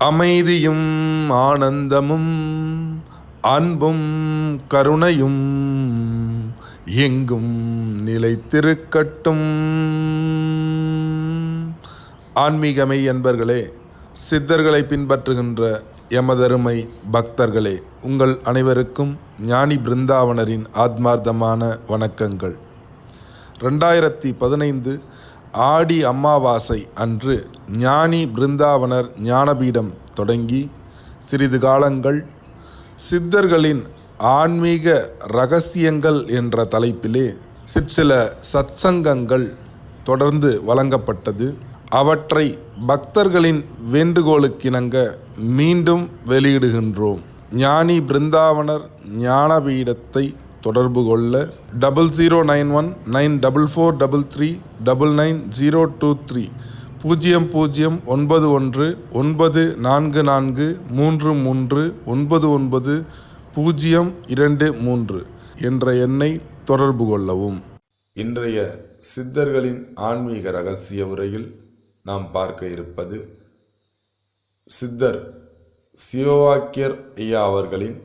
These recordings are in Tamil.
அமைதியும் ஆனந்தமும் அன்பும் கருணையும் எங்கும் நிலைத்திருக்கட்டும். ஆன்மீகமை என்பர்களே, சித்தர்களை பின்பற்றுகின்ற எமதருமை பக்தர்களே, உங்கள் அனைவருக்கும் ஞானி பிருந்தாவனரின் ஆத்மார்த்தமான வணக்கங்கள். 2015 ஆடி அமாவாசை அன்று ஞானி பிருந்தாவனர் ஞானபீடம் தொடங்கி சிறிது காலங்கள் சித்தர்களின் ஆன்மீக இரகசியங்கள் என்ற தலைப்பிலே சிற்சில சத்சங்கங்கள் தொடர்ந்து வழங்கப்பட்டது. அவற்றை பக்தர்களின் வேண்டுகோளுக்கிணங்க மீண்டும் வெளியிடுகின்றோம். ஞானி பிருந்தாவனர் ஞானபீடத்தை தொடர்பு கொள்ள 00919443399023 009194339923 என்ற எண்ணை தொடர்பு கொள்ளவும். இன்றைய சித்தர்களின் ஆன்மீக இரகசிய உரையில் நாம் பார்க்க இருப்பது சித்தர் சிவவாக்கியர் ஐயா அவர்களின்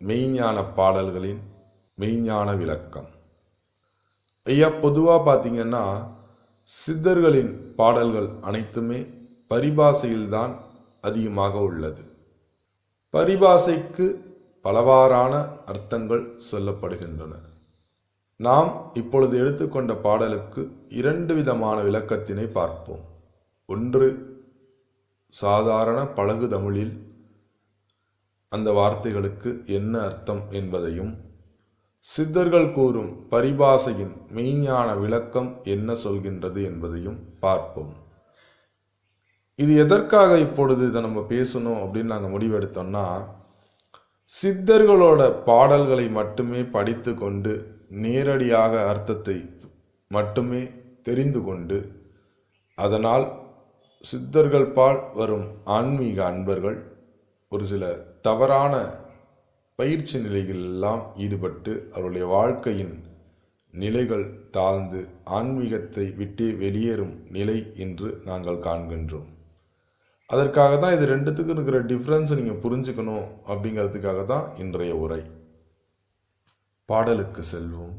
மெய்ஞான பாடல்களின் மெய்ஞான விளக்கம். ஐயா, பொதுவாக பார்த்தீங்கன்னா சித்தர்களின் பாடல்கள் அனைத்துமே பரிபாசையில்தான் அதிகமாக உள்ளது. பரிபாசைக்கு பலவாறான அர்த்தங்கள் சொல்லப்படுகின்றன. நாம் இப்பொழுது எடுத்துக்கொண்ட பாடலுக்கு 2 விதமான விளக்கத்தினை பார்ப்போம். ஒன்று, சாதாரண பழகு தமிழில் அந்த வார்த்தைகளுக்கு என்ன அர்த்தம் என்பதையும், சித்தர்கள் கூறும் பரிபாசையின் மெய்ஞான விளக்கம் என்ன சொல்கின்றது என்பதையும் பார்ப்போம். இது எதற்காக இப்பொழுது இதை நம்ம பேசணும் அப்படின்னு நாங்கள் முடிவெடுத்தோம்னா, சித்தர்களோட பாடல்களை மட்டுமே படித்து கொண்டு நேரடியாக அர்த்தத்தை மட்டுமே தெரிந்து கொண்டு அதனால் சித்தர்கள் பால் வரும் ஆன்மீக அன்பர்கள் ஒரு சில தவறான பயிற்சி நிலைகளெல்லாம் ஈடுபட்டு அவருடைய வாழ்க்கையின் நிலைகள் தாழ்ந்து ஆன்மீகத்தை விட்டு வெளியேறும் நிலை என்று நாங்கள் காண்கின்றோம். அதற்காக தான் இது ரெண்டுத்துக்கும் இருக்கிற டிஃப்ரென்ஸை நீங்கள் புரிஞ்சுக்கணும் அப்படிங்கிறதுக்காக தான் இன்றைய உரை. பாடலுக்கு செல்வோம்.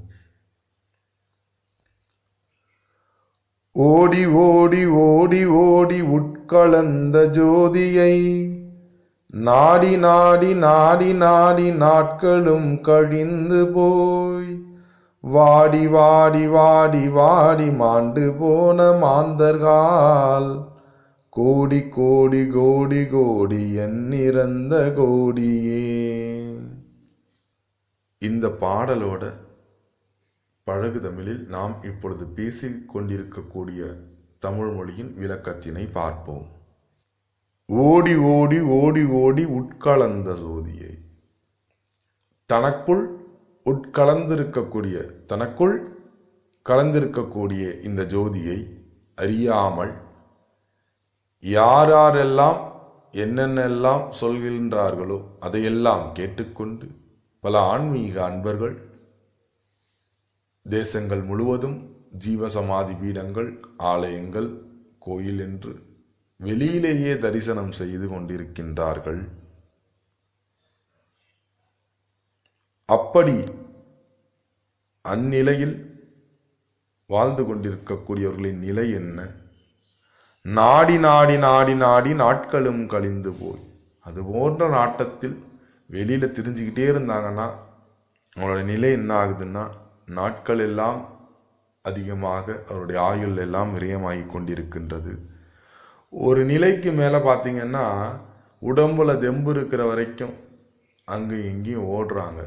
ஓடி ஓடி ஓடி ஓடி உட்கலந்த ஜோதியை நாடி நாடி நாடி நாடி நாட்களும் கழிந்து போய் வாடி வாடி வாடி வாடி மாண்டு போன மாந்தர்கால் கோடி கோடி கோடி கோடி எண்ணிறந்த கோடியே. இந்த பாடலோட பழகு தமிழில் நாம் இப்பொழுது பேசிக் கொண்டிருக்கக்கூடிய தமிழ் மொழியின் விளக்கத்தினை பார்ப்போம். ஓடி ஓடி ஓடி ஓடி உட்கலந்த ஜோதியை, தனக்குள் கலந்திருக்கக்கூடிய இந்த ஜோதியை அறியாமல் யாரெல்லாம் என்னென்னெல்லாம் சொல்கின்றார்களோ அதையெல்லாம் கேட்டுக்கொண்டு பல ஆன்மீக அன்பர்கள் தேசங்கள் முழுவதும் ஜீவசமாதி பீடங்கள், ஆலயங்கள், கோயில் என்று வெளியிலேயே தரிசனம் செய்து கொண்டிருக்கின்றார்கள். அப்படி அந்நிலையில் வாழ்ந்து கொண்டிருக்கக்கூடியவர்களின் நிலை என்ன? நாடி நாடி நாடி நாடி நாட்களும் கழிந்து போய், அது போன்ற நாட்டத்தில் வெளியில திரிஞ்சுக்கிட்டே இருந்தாங்கன்னா அவங்களோட நிலை என்ன ஆகுதுன்னா, நாட்கள் எல்லாம் அதிகமாக அவருடைய ஆயுள் எல்லாம் விரயமாகி கொண்டிருக்கின்றது. ஒரு நிலைக்கு மேலே பார்த்தீங்கன்னா உடம்புல தெம்பு இருக்கிற வரைக்கும் அங்கே எங்கேயும் ஓடுறாங்க,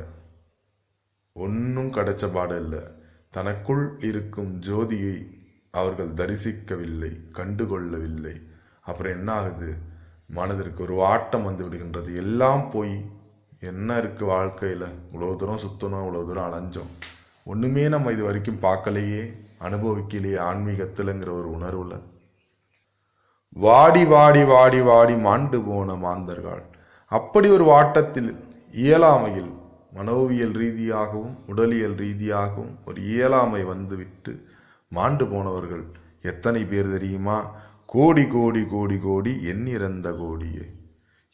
ஒன்றும் கிடைச்ச பாடு இல்லை. தனக்குள் இருக்கும் ஜோதியை அவர்கள் தரிசிக்கவில்லை, கண்டுகொள்ளவில்லை. அப்புறம் என்ன ஆகுது? மனதிற்கு ஒரு வாட்டம் வந்து விடுகின்றது. எல்லாம் போய் என்ன இருக்கு வாழ்க்கையில்? இவ்வளோ தூரம் சுற்றணும், இவ்வளோ தூரம் அலைஞ்சோம், ஒன்றுமே நம்ம இது வரைக்கும் பார்க்கலையே, அனுபவிக்கலையே ஆன்மீகத்தில்ங்கிற ஒரு உணர்வுல வாடி வாடி வாடி வாடி மாண்டு போன மாந்தர்கள். அப்படி ஒரு வாட்டத்தில் இயலாமையில், மனோவியல் ரீதியாகவும் உடலியல் ரீதியாகவும் ஒரு இயலாமை வந்துவிட்டு மாண்டு போனவர்கள் எத்தனை பேர் தெரியுமா? கோடி கோடி கோடி கோடி எண்ணிறந்த கோடியே.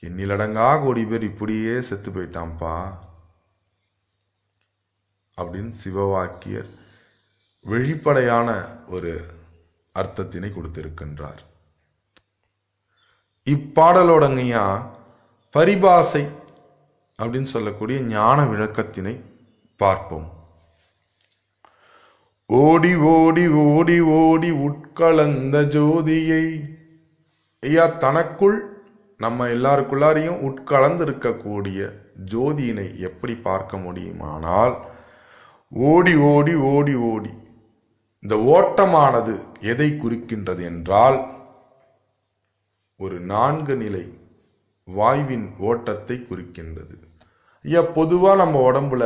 எண்ணிலடங்கா கோடி பேர் இப்படியே செத்து போயிட்டான்ப்பா அப்படின்னு சிவவாக்கியர் வெளிப்படையான ஒரு அர்த்தத்தினை கொடுத்திருக்கின்றார். இப்பாடலோடங்கய்யா பரிபாசை அப்படின்னு சொல்லக்கூடிய ஞான விளக்கத்தினை பார்ப்போம். ஓடி ஓடி ஓடி ஓடி உட்கலந்த ஜோதியை, ஐயா தனக்குள் நம்ம எல்லாருக்குள்ளாரையும் உட்கலந்து இருக்கக்கூடிய ஜோதியினை எப்படி பார்க்க முடியுமானால், ஓடி ஓடி ஓடி ஓடி, இந்த ஓட்டமானது எதை குறிக்கின்றது என்றால் ஒரு 4 நிலை வாயுவின் ஓட்டத்தை குறிக்கின்றது. ஐயா பொதுவா நம்ம உடம்புல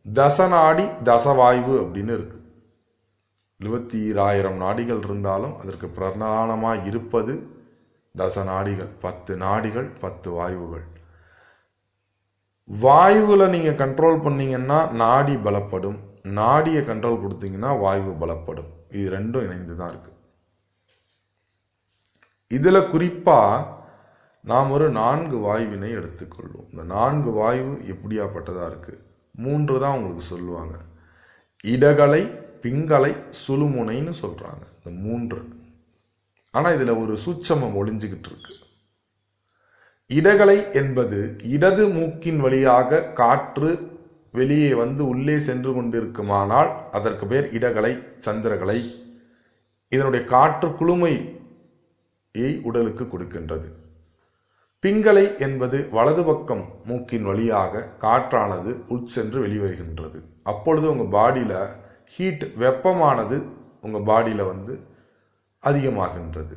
தசநாடி தசவாயு அப்படின்னு இருக்கு. 72,000 நாடிகள் இருந்தாலும் அதற்கு பிரதானமாக இருப்பது தசநாடிகள். 10 நாடிகள் 10 வாயுகள். வாயுவில் நீங்க கண்ட்ரோல் பண்ணீங்கன்னா நாடி பலப்படும், நாடியை கண்ட்ரோல் கொடுத்தீங்கன்னா வாயு பலப்படும். இது ரெண்டும் இணைந்து தான் இருக்கு. இதுல குறிப்பா நாம் ஒரு 4 வாயுவினை எடுத்துக்கொள்வோம். இந்த 4 வாயு எப்படியாப்பட்டதா இருக்கு? 3 தான் உங்களுக்கு சொல்லுவாங்க. இடகலை, பிங்கலை, சுழுமுனைன்னு சொல்றாங்க. இந்த 3. ஆனா இதுல ஒரு சூட்சமம் ஒளிஞ்சுக்கிட்டு இருக்கு. இடகலை என்பது இடது மூக்கின் வழியாக காற்று வெளியே வந்து உள்ளே சென்று கொண்டிருக்குமானால் அதற்கு பேர் இடகலை, சந்திரகலை. இதனுடைய காற்று குளுமையை உடலுக்கு கொடுக்கின்றது. பிங்கலை என்பது வலது பக்கம் மூக்கின் வழியாக காற்றானது உட்சென்று வெளிவருகின்றது. அப்பொழுது உங்க பாடியில ஹீட், வெப்பமானது உங்க பாடியில வந்து அதிகமாகின்றது.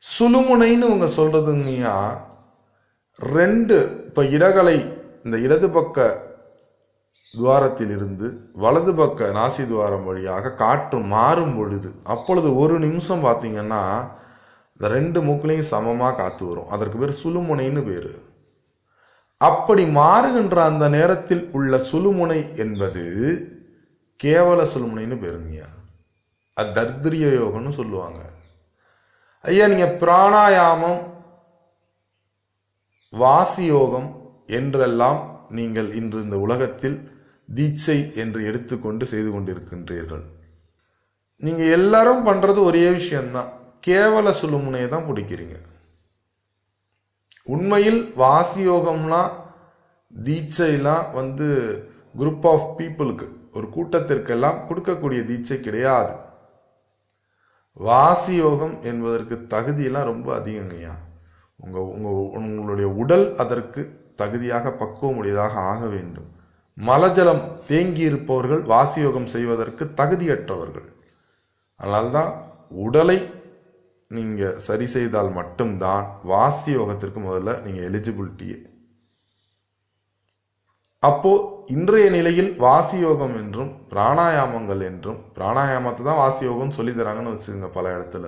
சுழுமுனைன்னு உங்க சொல்றதுங்கய்யா 2, இப்ப இடகலை இந்த இடது பக்க துவாரத்தில் இருந்து வலது பக்க நாசி துவாரம் வழியாக காற்று மாறும் பொழுது, அப்பொழுது 1 நிமிஷம் பார்த்தீங்கன்னா இந்த 2 மூக்குலையும் சமமா காத்து வரும். அதற்கு பேர் சுழுமுனைன்னு பேரு. அப்படி மாறுகின்ற அந்த நேரத்தில் உள்ள சுழுமுனை என்பது கேவல சுழுமுனைன்னு பேருங்கய்யா. அது தர்திரிய யோகம்னு சொல்லுவாங்க. ஐயா நீங்க பிராணாயாமம், வாசி யோகம் என்றெல்லாம் நீங்கள் இன்று இந்த உலகத்தில் தீட்சை என்று எடுத்துக்கொண்டு செய்து கொண்டிருக்கின்றீர்கள். நீங்க எல்லாரும் பண்றது ஒரே விஷயம்தான், கேவல சுழுமுனையை தான் பிடிக்கிறீங்க. உண்மையில் வாசியோகம்லாம் தீட்சைலாம் வந்து குரூப் ஆஃப் பீப்புளுக்கு, ஒரு கூட்டத்திற்கெல்லாம் கொடுக்கக்கூடிய தீட்சை கிடையாது. வாசியோகம் என்பதற்கு தகுதியெல்லாம் ரொம்ப அதிகங்கய்யா. உங்களுடைய உடல் அதற்கு தகுதியாக பக்குவமுடையதாக ஆக வேண்டும். மலஜலம் தேங்கி இருப்பவர்கள் வாசியோகம் செய்வதற்கு தகுதியற்றவர்கள். அதனால்தான் உடலை நீங்க சரி செய்தால் மட்டும்தான் வாசி யோகத்திற்கு முதல்ல நீங்க எலிஜிபிலிட்டியே. அப்போ இன்றைய நிலையில் வாசி யோகம் என்றும் பிராணாயாமங்கள் என்றும், பிராணாயாமத்தை தான் வாசி யோகம் சொல்லி தராங்கன்னு வச்சுக்கோங்க பல இடத்துல,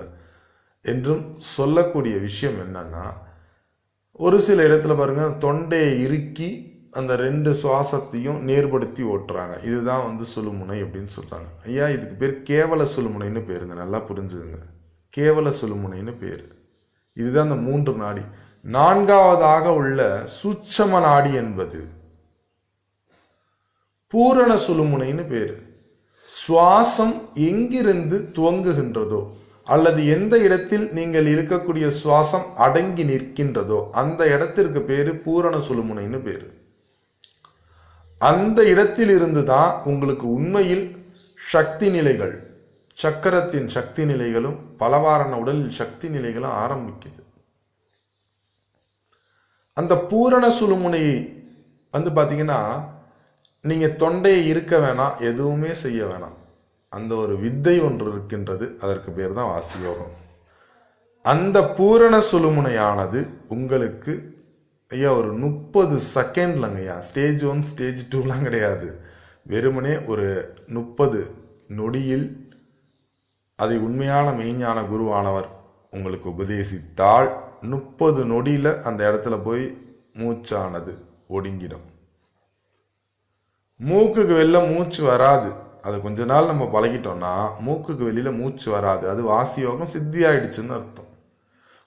என்றும் சொல்லக்கூடிய விஷயம் என்னன்னா, ஒரு சில இடத்துல பாருங்க தொண்டையை இறுக்கி அந்த 2 சுவாசத்தையும் நேர்படுத்தி ஓட்டுறாங்க. இதுதான் வந்து சுழுமுனை அப்படின்னு சொல்றாங்க. ஐயா இதுக்கு பேர் கேவல சுழுமுனைன்னு பேருங்க. நல்லா புரிஞ்சுக்குங்க, கேவல சுழுமுனைன்னு பேரு. இதுதான் அந்த 3 நாடி. 4வதாக உள்ள சூட்சம நாடி என்பது பூரண சுழுமுனைன்னு பேரு. சுவாசம் எங்கிருந்து துவங்குகின்றதோ அல்லது எந்த இடத்தில் நீங்கள் இருக்கக்கூடிய சுவாசம் அடங்கி நிற்கின்றதோ அந்த இடத்திற்கு பேரு பூரண சுழுமுனைன்னு பேரு. அந்த இடத்தில் இருந்து தான் உங்களுக்கு உண்மையில் சக்தி நிலைகள், சக்கரத்தின் சக்தி நிலைகளும் பலவாறான உடலில் சக்தி நிலைகளும் ஆரம்பிக்குது. அந்த பூரண சுழுமுனையை வந்து பாத்தீங்கன்னா நீங்க தொண்டையை இருக்க வேணாம், எதுவுமே செய்ய வேணாம். அந்த ஒரு வித்தை ஒன்று இருக்கின்றது, அதற்கு பேர் தான் வாசியோகம். அந்த பூரண சுழுமுனையானது உங்களுக்கு ஐயா ஒரு 30 செகண்ட்லங்கய்யா, ஸ்டேஜ் 1 ஸ்டேஜ் 2லாம் கிடையாது, வெறுமனே ஒரு 30 நொடியில் அதை உண்மையான மெய்ஞான குருவானவர் உங்களுக்கு உபதேசித்தால் 30 நொடியில அந்த இடத்துல போய் மூச்சானது ஒடுங்கிடும். மூக்குக்கு வெளில மூச்சு வராது. அது கொஞ்ச நாள் நம்ம பழகிட்டோம்னா மூக்குக்கு வெளியில மூச்சு வராது. அது வாசியோகம் சித்தி ஆயிடுச்சுன்னு அர்த்தம்.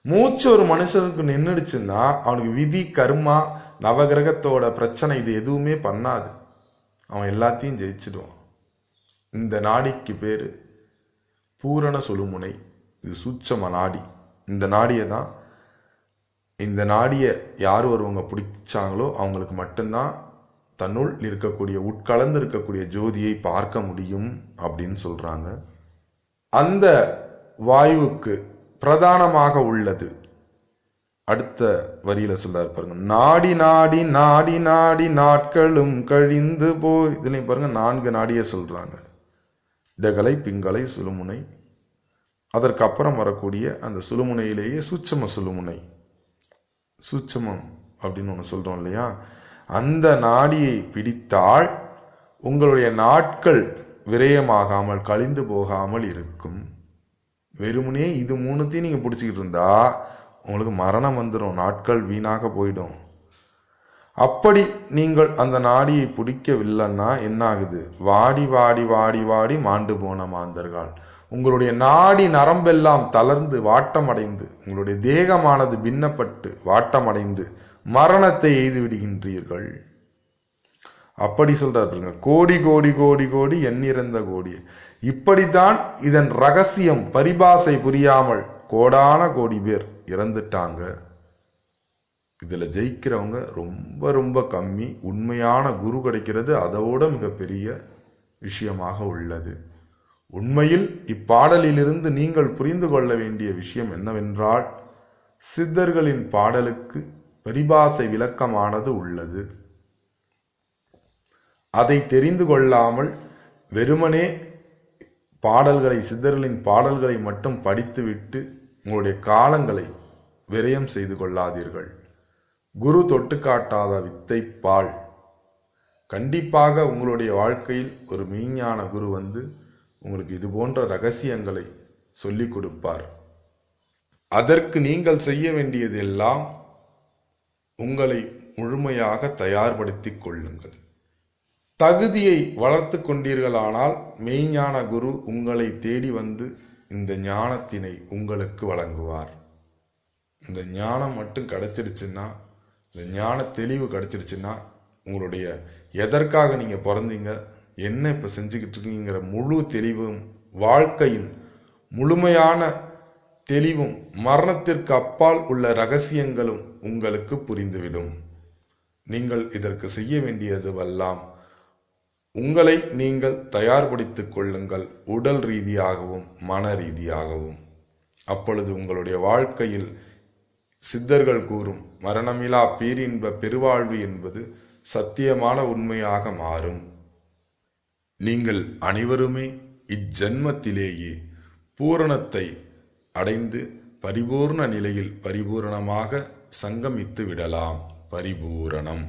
மூச்சு ஒரு மனுஷனுக்கு நின்றுடுச்சுன்னா அவனுக்கு விதி, கர்மா, நவகிரகத்தோட பிரச்சனை இது எதுவுமே பண்ணாது. அவன் எல்லாத்தையும் ஜெயிச்சிடுவான். இந்த நாடிக்கு பேரு பூரண சுழுமுனை. இது சூட்சம நாடி. இந்த நாடியை யார் ஒருவங்க பிடிச்சாங்களோ அவங்களுக்கு மட்டும்தான் தன்னுள் இருக்கக்கூடிய உட்கலந்து இருக்கக்கூடிய ஜோதியை பார்க்க முடியும் அப்படின்னு சொல்றாங்க. அந்த வாயுவுக்கு பிரதானமாக உள்ளது அடுத்த வரியில சொல்றாரு பாருங்க, நாடி நாடி நாடி நாடி நாட்களும் கழிந்து போய். இதுலயும் பாருங்க 4 நாடியை சொல்றாங்க. இடகலை, பிங்களை, சுழுமுனை. அதற்கப்புறம் வரக்கூடிய அந்த சுழுமுனையிலேயே சூட்சம சுழுமுனை, சூட்சமம் அப்படின்னு ஒன்று சொல்றோம் இல்லையா, அந்த நாடியை பிடித்தால் உங்களுடைய நாட்கள் விரயமாகாமல் கழிந்து போகாமல் இருக்கும். வெறுமனே இது 3த்தையும் நீங்க பிடிச்சிக்கிட்டு இருந்தா உங்களுக்கு மரணம் வந்துடும், நாட்கள் வீணாக போயிடும். அப்படி நீங்கள் அந்த நாடியை பிடிக்கவில்லைன்னா என்ன ஆகுது? வாடி வாடி வாடி வாடி மாண்டு போன மாந்தர்கள். உங்களுடைய நாடி நரம்பெல்லாம் தளர்ந்து வாட்டமடைந்து, உங்களுடைய தேகமானது பின்னப்பட்டு வாட்டமடைந்து மரணத்தை எய்து விடுகின்றீர்கள். அப்படி சொல்றாருங்க, கோடி கோடி கோடி கோடி எண்ணிறந்த கோடி. இப்படித்தான் இதன் ரகசியம் பரிபாசை புரியாமல் கோடான கோடி பேர் இறந்துட்டாங்க. இதுல ஜெயிக்கிறவங்க ரொம்ப ரொம்ப கம்மி. உண்மையான குரு கிடைக்கிறது அதோட மிகப்பெரிய விஷயமாக உள்ளது. உண்மையில் இப்பாடலிலிருந்து நீங்கள் புரிந்து கொள்ள வேண்டிய விஷயம் என்னவென்றால், சித்தர்களின் பாடலுக்கு பரிபாசை விளக்கமானது உள்ளது. அதை தெரிந்து கொள்ளாமல் வெறுமனே பாடல்களை, சித்தர்களின் பாடல்களை மட்டும் படித்துவிட்டு உங்களுடைய காலங்களை விரயம் செய்து கொள்ளாதீர்கள். குரு தொட்டு காட்டாத வித்தை பால். கண்டிப்பாக உங்களுடைய வாழ்க்கையில் ஒரு மெய்ஞான குரு வந்து உங்களுக்கு இது போன்ற ரகசியங்களை சொல்லிக் கொடுப்பார். அதற்கு நீங்கள் செய்ய வேண்டியது எல்லாம் உங்களை முழுமையாக தயார்படுத்திக் கொள்ளுங்கள். தகுதியை வளர்த்து கொண்டீர்களானால் மெய்ஞான குரு உங்களை தேடி வந்து இந்த ஞானத்தினை உங்களுக்கு வழங்குவார். இந்த ஞானம் மட்டும் கிடைச்சிடுச்சுன்னா, இந்த ஞான தெளிவு கிடைச்சிடுச்சுன்னா, உங்களுடைய எதற்காக நீங்க பிறந்தீங்க, என்ன இப்ப செஞ்சுக்கிட்டு இருக்கீங்கிற முழு தெளிவும், வாழ்க்கையின் முழுமையான தெளிவும், மரணத்திற்கு அப்பால் உள்ள ரகசியங்களும் உங்களுக்கு புரிந்துவிடும். நீங்கள் இதற்கு செய்ய வேண்டியதுவெல்லாம் உங்களை நீங்கள் தயார்படுத்திக் கொள்ளுங்கள், உடல் ரீதியாகவும் மன ரீதியாகவும். அப்பொழுது உங்களுடைய வாழ்க்கையில் சித்தர்கள் கூறும் மரணமிலா பேரின்ப பெருவாழ்வு என்பது சத்தியமான உண்மையாக மாறும். நீங்கள் அனைவருமே இஜ்ஜன்மத்திலேயே பூரணத்தை அடைந்து பரிபூர்ண நிலையில் பரிபூரணமாக சங்கமித்து விடலாம். பரிபூரணம்.